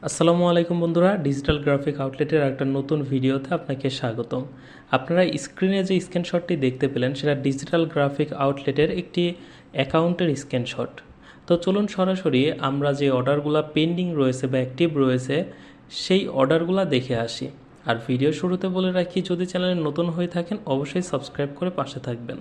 আসসালামু আলাইকুম বন্ধুরা, ডিজিটাল গ্রাফিক আউটলেটের একটা নতুন ভিডিওতে আপনাকে স্বাগতম। আপনারা স্ক্রিনে যে স্ক্রিনশটটি দেখতে পেলেন সেটা ডিজিটাল গ্রাফিক আউটলেটের একটি অ্যাকাউন্টের স্ক্রিনশট। তো চলুন সরাসরি আমরা যে অর্ডারগুলো পেন্ডিং রয়েছে বা অ্যাক্টিভ রয়েছে সেই অর্ডারগুলো দেখে আসি। আর ভিডিও শুরুতে বলে রাখি, যদি চ্যানেলে নতুন হয়ে থাকেন অবশ্যই সাবস্ক্রাইব করে পাশে থাকবেন।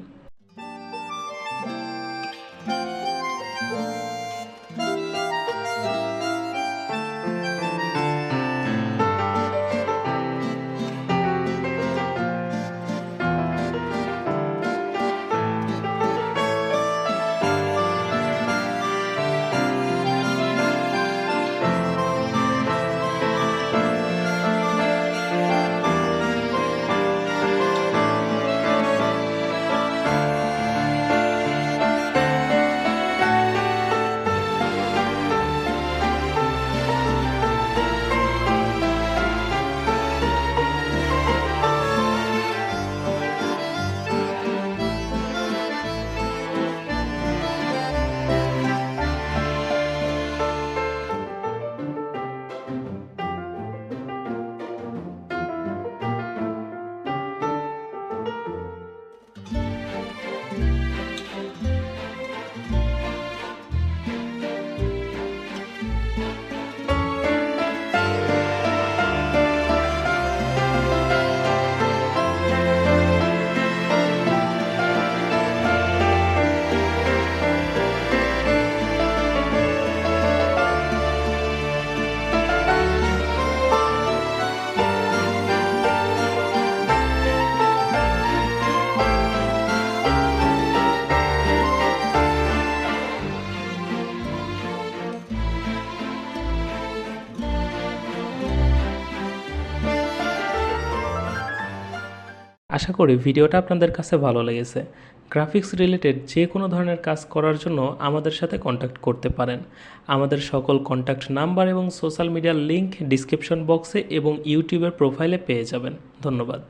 আশা করি ভিডিওটা আপনাদের কাছে ভালো লেগেছে। গ্রাফিক্স রিলেটেড যে কোনো ধরনের কাজ করার জন্য আমাদের সাথে কন্ট্যাক্ট করতে পারেন। আমাদের সকল কন্ট্যাক্ট নাম্বার এবং সোশ্যাল মিডিয়ার লিংক ডিসক্রিপশন বক্সে এবং ইউটিউবের প্রোফাইলে পেয়ে যাবেন। ধন্যবাদ।